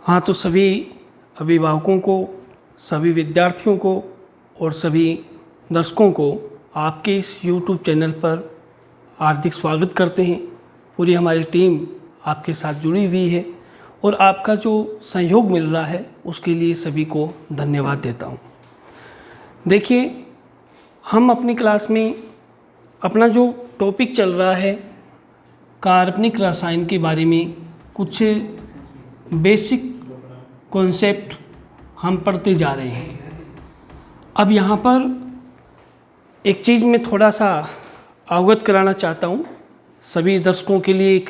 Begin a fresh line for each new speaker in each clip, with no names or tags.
हाँ, तो सभी अभिभावकों को, सभी विद्यार्थियों को और सभी दर्शकों को आपके इस YouTube चैनल पर हार्दिक स्वागत करते हैं। पूरी हमारी टीम आपके साथ जुड़ी हुई है और आपका जो सहयोग मिल रहा है उसके लिए सभी को धन्यवाद देता हूँ। देखिए, हम अपनी क्लास में अपना जो टॉपिक चल रहा है कार्बनिक रसायन के बारे में कुछ बेसिक कॉन्सेप्ट हम पढ़ते जा रहे हैं। अब यहाँ पर एक चीज़ मैं थोड़ा सा अवगत कराना चाहता हूँ, सभी दर्शकों के लिए एक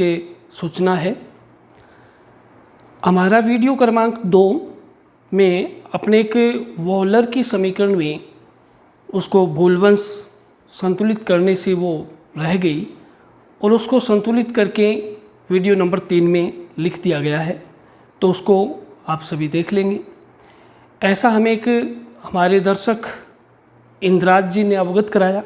सूचना है। हमारा वीडियो क्रमांक 2 में अपने एक वॉलर की समीकरण में उसको भूलवंश संतुलित करने से वो रह गई और उसको संतुलित करके वीडियो नंबर 3 में लिख दिया गया है, तो उसको आप सभी देख लेंगे। ऐसा हमें एक हमारे दर्शक इंद्राज जी ने अवगत कराया,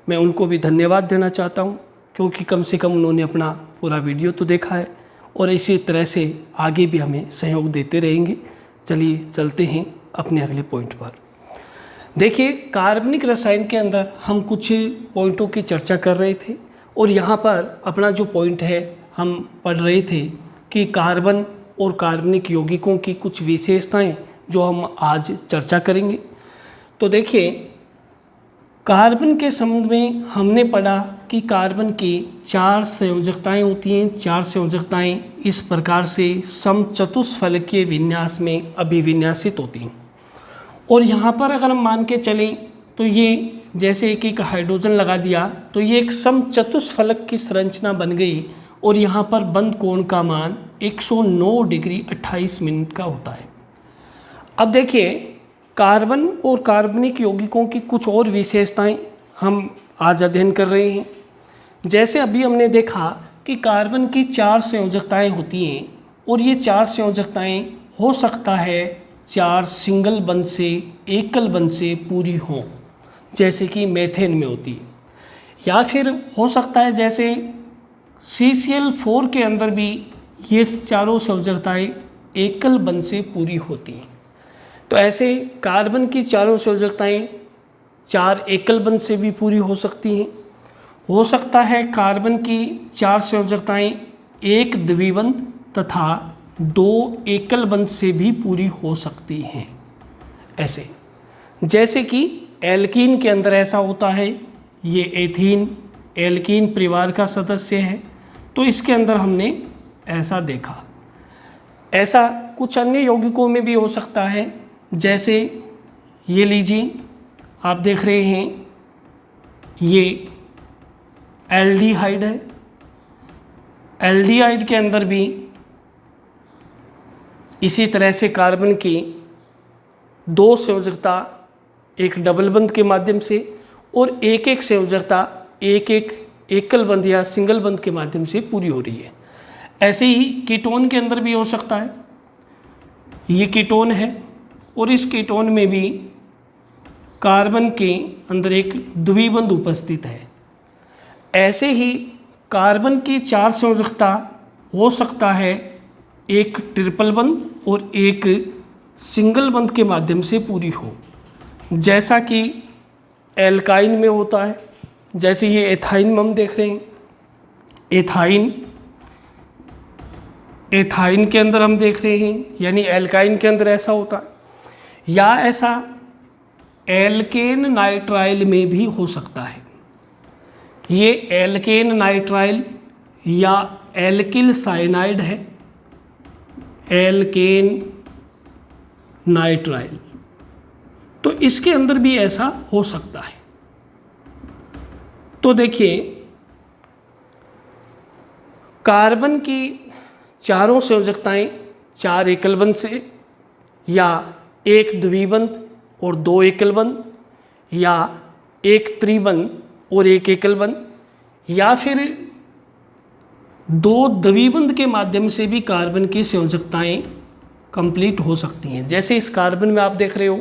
मैं उनको भी धन्यवाद देना चाहता हूं, क्योंकि कम से कम उन्होंने अपना पूरा वीडियो तो देखा है और इसी तरह से आगे भी हमें सहयोग देते रहेंगे। चलिए चलते हैं अपने अगले पॉइंट पर। देखिए, कार्बनिक रसायन के अंदर हम कुछ पॉइंटों की चर्चा कर रहे थे और यहाँ पर अपना जो पॉइंट है हम पढ़ रहे थे कि कार्बन और कार्बनिक यौगिकों की कुछ विशेषताएं जो हम आज चर्चा करेंगे। तो देखिए, कार्बन के संबंध में हमने पढ़ा कि कार्बन की 4 संयोजकताएं होती हैं। 4 संयोजकताएं इस प्रकार से समचतुष्फलकीय विन्यास में अभिविन्यासित होती हैं और यहाँ पर अगर हम मान के चलें तो ये जैसे एक एक हाइड्रोजन लगा दिया तो ये एक समचतुष्फलक की संरचना बन गई और यहाँ पर बंद कोण का मान 109 डिग्री 28 मिनट का होता है। अब देखिए, कार्बन और कार्बनिक यौगिकों की कुछ और विशेषताएं हम आज अध्ययन कर रहे हैं। जैसे अभी हमने देखा कि कार्बन की 4 संयोजकताएं होती हैं और ये 4 संयोजकताएं हो सकता है 4 सिंगल बंध से एकल बंध से पूरी हों, जैसे कि मेथेन में होती है, या फिर हो सकता है जैसे CCl4 के अंदर भी ये चारों संयोजकताएं एकल बंध से पूरी होती हैं। तो ऐसे कार्बन की चारों संयोजकताएं 4 एकल बंध से भी पूरी हो सकती हैं। हो सकता है कार्बन की 4 संयोजकताएं 1 द्विबंध तथा 2 एकल बंध से भी पूरी हो सकती हैं। ऐसे जैसे कि एल्कीन के अंदर ऐसा होता है, ये एथीन एल्कीन परिवार का सदस्य है, तो इसके अंदर हमने ऐसा देखा। ऐसा कुछ अन्य यौगिकों में भी हो सकता है, जैसे ये लीजिए, आप देख रहे हैं ये एल्डिहाइड है। एल्डिहाइड के अंदर भी इसी तरह से कार्बन की 2 संयोजकता एक डबल बंध के माध्यम से और एक एक संयोजकता एक एक एकल बंध या सिंगल बंध के माध्यम से पूरी हो रही है। ऐसे ही कीटोन के अंदर भी हो सकता है। ये कीटोन है और इस कीटोन में भी कार्बन के अंदर एक द्विबंध उपस्थित है। ऐसे ही कार्बन की 4 संयोजकता हो सकता है एक ट्रिपल बंध और एक सिंगल बंध के माध्यम से पूरी हो, जैसा कि एल्काइन में होता है। जैसे ये एथाइन में हम देख रहे हैं, एथाइन के अंदर हम देख रहे हैं, यानी एल्काइन के अंदर ऐसा होता है, या ऐसा एल्केन नाइट्राइल में भी हो सकता है। ये एल्केन नाइट्राइल या एल्किल साइनाइड है, एल्केन नाइट्राइल, तो इसके अंदर भी ऐसा हो सकता है। तो देखिए, कार्बन की चारों संयोजकताएं 4 एकल बंध से या 1 द्विबंध और 2 एकल बंध या 1 त्रिबंध और 1 एकल बंध या फिर 2 द्विबंध के माध्यम से भी कार्बन की संयोजकताएं कंप्लीट हो सकती हैं। जैसे इस कार्बन में आप देख रहे हो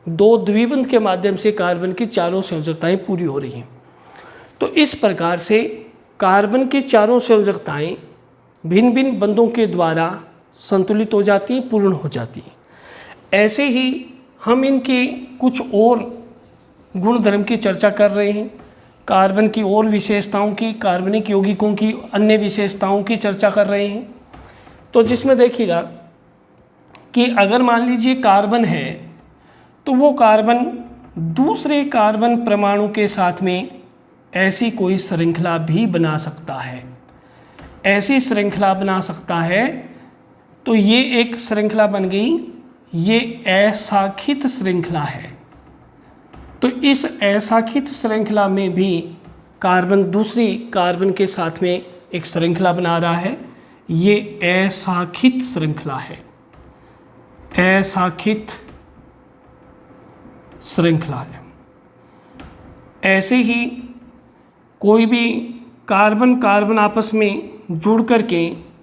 2 द्विबंध के माध्यम से कार्बन की चारों संयोजकताएं पूरी हो रही हैं। तो इस प्रकार से कार्बन की चारों संयोजकताएं भिन्न भिन्न बंधों के द्वारा संतुलित हो जाती हैं, पूर्ण हो जाती हैं। ऐसे ही हम इनके कुछ और गुण धर्म की चर्चा कर रहे हैं, कार्बन की और विशेषताओं की, कार्बनिक यौगिकों की अन्य विशेषताओं की चर्चा कर रहे हैं। तो जिसमें देखिएगा कि अगर मान लीजिए कार्बन है तो वो कार्बन दूसरे कार्बन परमाणु के साथ में ऐसी कोई श्रृंखला भी बना सकता है, ऐसी श्रृंखला बना सकता है। तो ये एक श्रृंखला बन गई, ये अशाखित श्रृंखला है। तो इस अशाखित श्रृंखला में भी कार्बन दूसरी कार्बन के साथ में एक श्रृंखला बना रहा है, ये अशाखित श्रृंखला है, अशाखित श्रृंखला है। ऐसे ही कोई भी कार्बन कार्बन आपस में जुड़ करके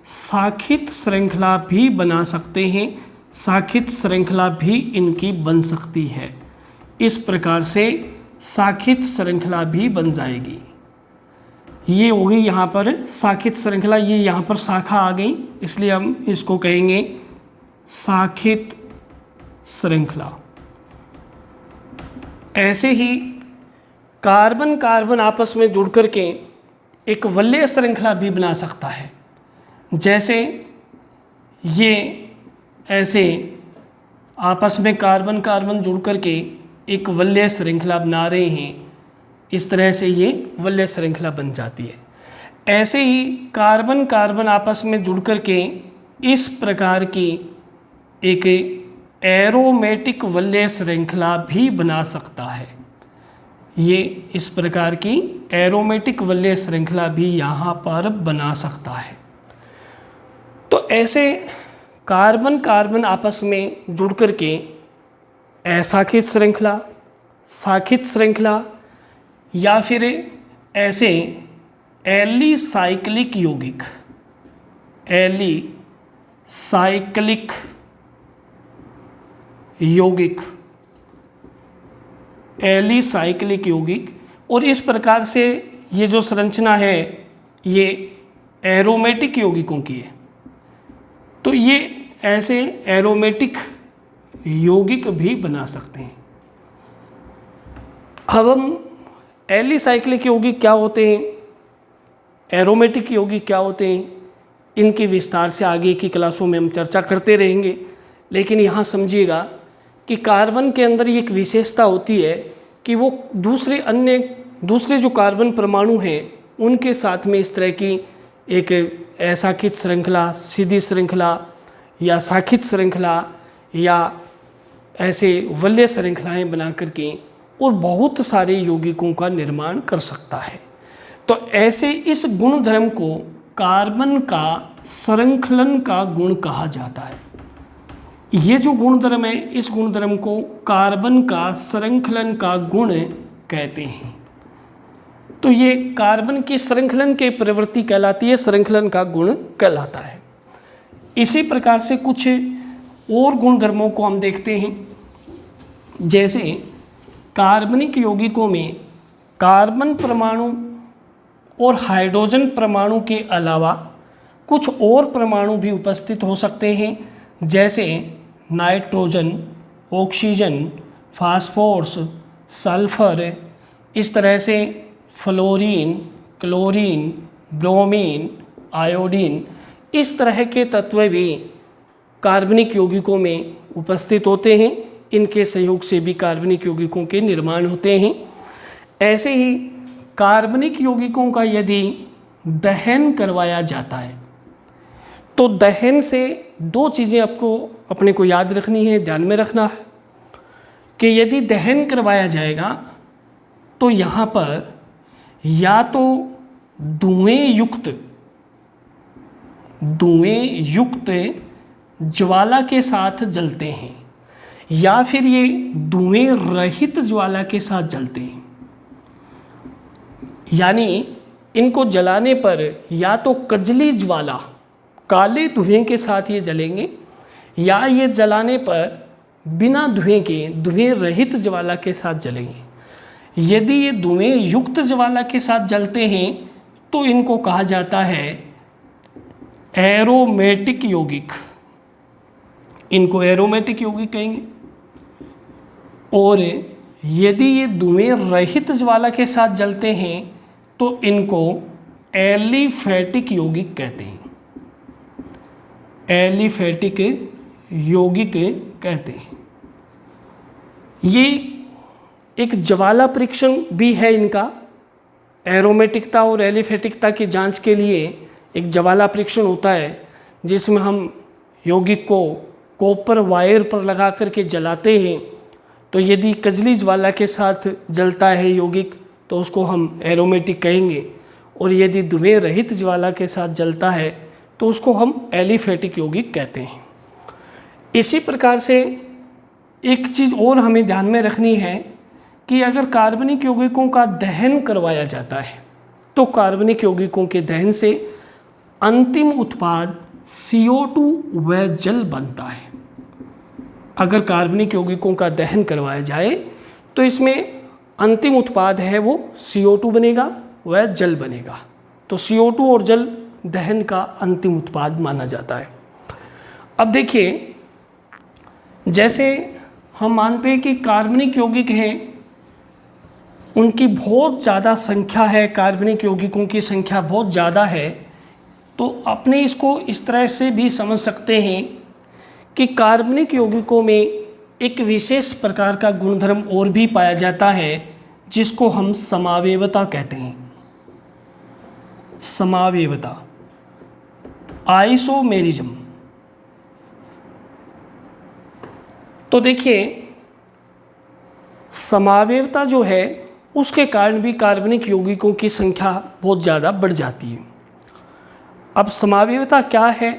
शाखित श्रृंखला भी बना सकते हैं, शाखित श्रृंखला भी इनकी बन सकती है। इस प्रकार से शाखित श्रृंखला भी बन जाएगी। ये होगी यहाँ पर शाखित श्रृंखला, ये यहाँ पर शाखा आ गई, इसलिए हम इसको कहेंगे शाखित श्रृंखला। ऐसे ही कार्बन कार्बन आपस में जुड़ करके एक वलय श्रृंखला भी बना सकता है। जैसे ये ऐसे आपस में कार्बन कार्बन जुड़ करके एक वलय श्रृंखला बना रहे हैं, इस तरह से ये वलय श्रृंखला बन जाती है। ऐसे ही कार्बन कार्बन आपस में जुड़ करके इस प्रकार की एक एरोमेटिक वलय श्रृंखला भी बना सकता है। ये इस प्रकार की एरोमेटिक वलय श्रृंखला भी यहाँ पर बना सकता है। तो ऐसे कार्बन कार्बन आपस में जुड़ करके अशाखित श्रृंखला, शाखित श्रृंखला या फिर ऐसे एलिसाइक्लिक यौगिक, एलिसाइक्लिक यौगिक, एलिसाइक्लिक यौगिक, और इस प्रकार से ये जो संरचना है ये एरोमेटिक यौगिकों की है। तो ये ऐसे एरोमेटिक यौगिक भी बना सकते हैं। अब हम एलिसाइक्लिक यौगिक क्या होते हैं, एरोमेटिक यौगिक क्या होते हैं, इनकी विस्तार से आगे की क्लासों में हम चर्चा करते रहेंगे। लेकिन यहाँ समझिएगा कि कार्बन के अंदर एक विशेषता होती है कि वो दूसरे जो कार्बन परमाणु हैं उनके साथ में इस तरह की एक अशाखित श्रृंखला, सीधी श्रृंखला या शाखित श्रृंखला या ऐसे वलय श्रृंखलाएं बना करके और बहुत सारे यौगिकों का निर्माण कर सकता है। तो ऐसे इस गुण धर्म को कार्बन का श्रृंखलन का गुण कहा जाता है। ये जो गुणधर्म है, इस गुणधर्म को कार्बन का श्रृंखलन का गुण कहते हैं। तो ये कार्बन की श्रृंखलन की प्रवृत्ति कहलाती है, श्रृंखलन का गुण कहलाता है। इसी प्रकार से कुछ और गुणधर्मों को हम देखते हैं। जैसे कार्बनिक यौगिकों में कार्बन परमाणु और हाइड्रोजन परमाणु के अलावा कुछ और परमाणु भी उपस्थित हो सकते हैं, जैसे नाइट्रोजन, ऑक्सीजन, फास्फोरस, सल्फर, इस तरह से फ्लोरीन, क्लोरीन, ब्रोमीन, आयोडीन, इस तरह के तत्व भी कार्बनिक यौगिकों में उपस्थित होते हैं। इनके सहयोग से भी कार्बनिक यौगिकों के निर्माण होते हैं। ऐसे ही कार्बनिक यौगिकों का यदि दहन करवाया जाता है तो दहन से दो चीज़ें आपको अपने को याद रखनी है, ध्यान में रखना है कि यदि दहन करवाया जाएगा तो यहाँ पर या तो धुएं युक्त ज्वाला के साथ जलते हैं या फिर ये धुएं रहित ज्वाला के साथ जलते हैं। यानी इनको जलाने पर या तो कजली ज्वाला, काले धुएं के साथ ये जलेंगे, या ये जलाने पर बिना धुएं के धुएं रहित ज्वाला के साथ जलेंगे। यदि ये धुएं युक्त ज्वाला के साथ जलते हैं तो इनको कहा जाता है एरोमेटिक यौगिक। इनको एरोमेटिक यौगिक कहेंगे। और यदि ये धुएं रहित ज्वाला के साथ जलते हैं तो इनको एलिफैटिक यौगिक कहते हैं। एलिफैटिक यौगिक कहते हैं। ये एक ज्वाला परीक्षण भी है इनका। एरोमेटिकता और एलिफैटिकता की जांच के लिए एक ज्वाला परीक्षण होता है जिसमें हम यौगिक को कॉपर वायर पर लगा करके जलाते हैं। तो यदि कजली ज्वाला के साथ जलता है यौगिक तो उसको हम एरोमेटिक कहेंगे, और यदि धुएं रहित ज्वाला के साथ जलता है तो उसको हम एलिफैटिक यौगिक कहते हैं। इसी प्रकार से एक चीज़ और हमें ध्यान में रखनी है कि अगर कार्बनिक यौगिकों का दहन करवाया जाता है तो कार्बनिक यौगिकों के दहन से अंतिम उत्पाद CO2 व जल बनता है। अगर कार्बनिक यौगिकों का दहन करवाया जाए तो इसमें अंतिम उत्पाद है वो CO2 बनेगा व जल बनेगा। तो CO2 और जल दहन का अंतिम उत्पाद माना जाता है। अब देखिए, जैसे हम मानते हैं कि कार्बनिक यौगिक हैं, उनकी बहुत ज़्यादा संख्या है, कार्बनिक यौगिकों की संख्या बहुत ज़्यादा है, तो अपने इसको इस तरह से भी समझ सकते हैं कि कार्बनिक यौगिकों में एक विशेष प्रकार का गुणधर्म और भी पाया जाता है जिसको हम समावेवता कहते हैं। समावेवता, आइसोमेरिज्म। तो देखिए, समावेवता जो है उसके कारण भी कार्बनिक यौगिकों की संख्या बहुत ज़्यादा बढ़ जाती है। अब समावेवता क्या है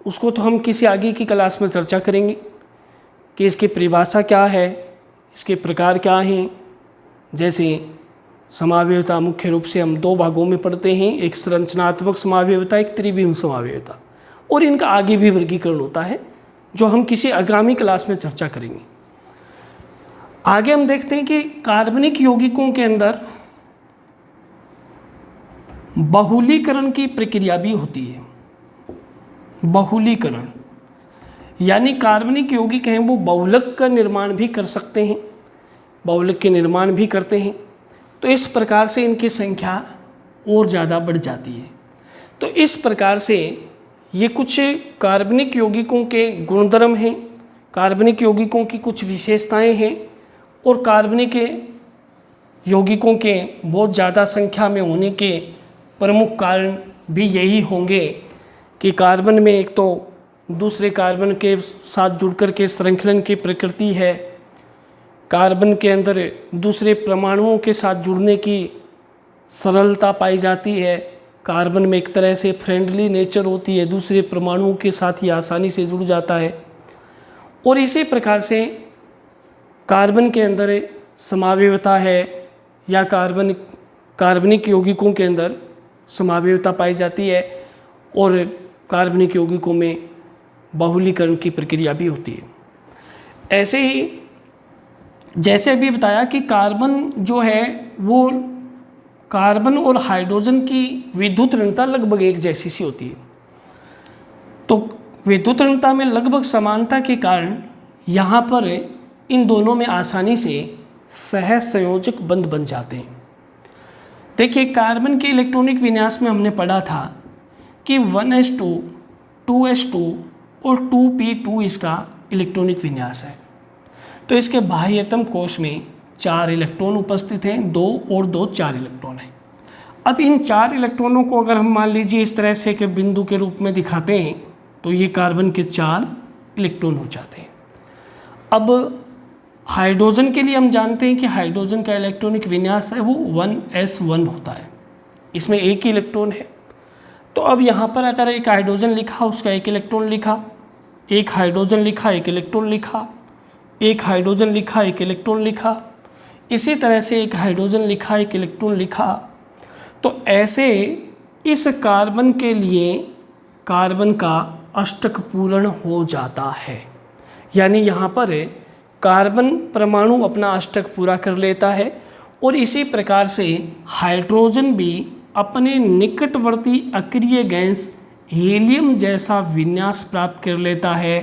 उसको तो हम किसी आगे की क्लास में चर्चा करेंगे कि इसकी परिभाषा क्या है, इसके प्रकार क्या हैं। जैसे समावेवता मुख्य रूप से हम दो भागों में पढ़ते हैं, एक संरचनात्मक समावेवता, एक त्रिविम समावेवता, और इनका आगे भी वर्गीकरण होता है जो हम किसी आगामी क्लास में चर्चा करेंगे। आगे हम देखते हैं कि कार्बनिक यौगिकों के अंदर बहुलीकरण की प्रक्रिया भी होती है। बहुलीकरण यानी कार्बनिक यौगिक हैं वो बहुलक का निर्माण भी कर सकते हैं, बहुलक के निर्माण भी करते हैं। तो इस प्रकार से इनकी संख्या और ज़्यादा बढ़ जाती है। तो इस प्रकार से ये कुछ कार्बनिक यौगिकों के गुणधर्म हैं, कार्बनिक यौगिकों की कुछ विशेषताएं हैं, और कार्बनिक यौगिकों के बहुत ज़्यादा संख्या में होने के प्रमुख कारण भी यही होंगे कि कार्बन में एक तो दूसरे कार्बन के साथ जुड़कर के श्रृंखलन की प्रकृति है, कार्बन के अंदर दूसरे परमाणुओं के साथ जुड़ने की सरलता पाई जाती है, कार्बन में एक तरह से फ्रेंडली नेचर होती है, दूसरे परमाणुओं के साथ ही आसानी से जुड़ जाता है। और इसी प्रकार से कार्बन के अंदर समावेवता है या कार्बनिक यौगिकों के अंदर समावेवता पाई जाती है, और कार्बनिक यौगिकों में बहुलीकरण की प्रक्रिया भी होती है। ऐसे ही जैसे अभी बताया कि कार्बन जो है वो कार्बन और हाइड्रोजन की विद्युत ऋणता लगभग एक जैसी सी होती है। तो विद्युत ऋणता में लगभग समानता के कारण यहाँ पर इन दोनों में आसानी से सहसंयोजक बंध बन जाते हैं। देखिए, कार्बन के इलेक्ट्रॉनिक विन्यास में हमने पढ़ा था कि 1s2, 2s2 और 2p2 इसका इलेक्ट्रॉनिक विन्यास है। तो इसके बाह्यतम कोश में 4 इलेक्ट्रॉन उपस्थित हैं, 2 और 2 4 इलेक्ट्रॉन हैं। अब इन 4 इलेक्ट्रॉनों को अगर हम मान लीजिए इस तरह से कि बिंदु के रूप में दिखाते हैं तो ये कार्बन के 4 इलेक्ट्रॉन हो जाते हैं। अब हाइड्रोजन के लिए हम जानते हैं कि हाइड्रोजन का इलेक्ट्रॉनिक विन्यास है वो 1s1 होता है, इसमें एक ही इलेक्ट्रॉन है। तो अब यहाँ पर अगर एक हाइड्रोजन लिखा, उसका एक इलेक्ट्रॉन लिखा, एक हाइड्रोजन लिखा, एक इलेक्ट्रॉन लिखा, एक हाइड्रोजन लिखा, एक इलेक्ट्रॉन लिखा, इसी तरह से एक हाइड्रोजन लिखा, एक इलेक्ट्रॉन लिखा। तो ऐसे इस कार्बन के लिए कार्बन का अष्टक पूर्ण हो जाता है, यानी यहाँ पर कार्बन परमाणु अपना अष्टक पूरा कर लेता है। और इसी प्रकार से हाइड्रोजन भी अपने निकटवर्ती अक्रिय गैस हीलियम जैसा विन्यास प्राप्त कर लेता है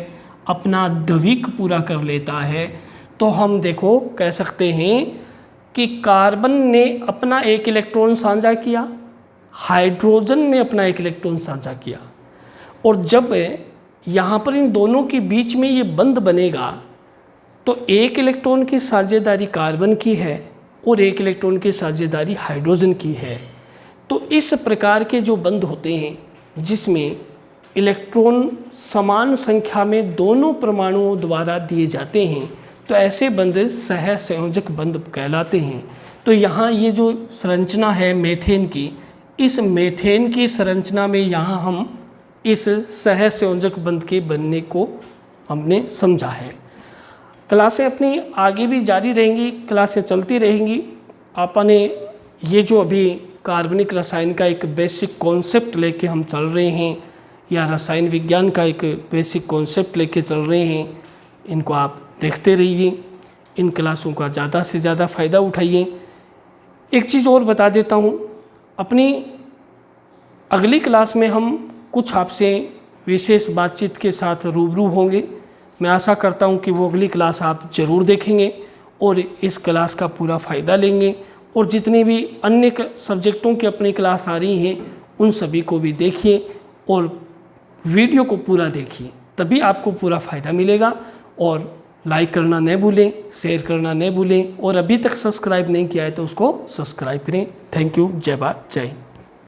अपना द्विक पूरा कर लेता है तो हम देखो कह सकते हैं कि कार्बन ने अपना एक इलेक्ट्रॉन साझा किया, हाइड्रोजन ने अपना एक इलेक्ट्रॉन साझा किया, और जब यहाँ पर इन दोनों के बीच में ये बंध बनेगा तो एक इलेक्ट्रॉन की साझेदारी कार्बन की है और एक इलेक्ट्रॉन की साझेदारी हाइड्रोजन की है। तो इस प्रकार के जो बंध होते हैं जिसमें इलेक्ट्रॉन समान संख्या में दोनों परमाणुओं द्वारा दिए जाते हैं, तो ऐसे बंध सहसंयोजक बंध कहलाते हैं। तो यहाँ ये जो संरचना है मीथेन की, इस मीथेन की संरचना में यहाँ हम इस सहसंयोजक बंध के बनने को हमने समझा है। क्लासें अपनी आगे भी जारी रहेंगी, क्लासें चलती रहेंगी। आपने ये जो अभी कार्बनिक रसायन का एक बेसिक कॉन्सेप्ट लेके हम चल रहे हैं, या रसायन विज्ञान का एक बेसिक कॉन्सेप्ट लेके चल रहे हैं, इनको आप देखते रहिए, इन क्लासों का ज़्यादा से ज़्यादा फ़ायदा उठाइए। एक चीज़ और बता देता हूँ, अपनी अगली क्लास में हम कुछ आपसे विशेष बातचीत के साथ रूबरू होंगे। मैं आशा करता हूँ कि वो अगली क्लास आप ज़रूर देखेंगे और इस क्लास का पूरा फ़ायदा लेंगे, और जितने भी अन्य सब्जेक्टों की अपनी क्लास आ रही हैं उन सभी को भी देखिए और वीडियो को पूरा देखिए, तभी आपको पूरा फ़ायदा मिलेगा। और लाइक करना न भूलें, शेयर करना न भूलें, और अभी तक सब्सक्राइब नहीं किया है तो उसको सब्सक्राइब करें। Thank you. जय भारत, जय हिंद।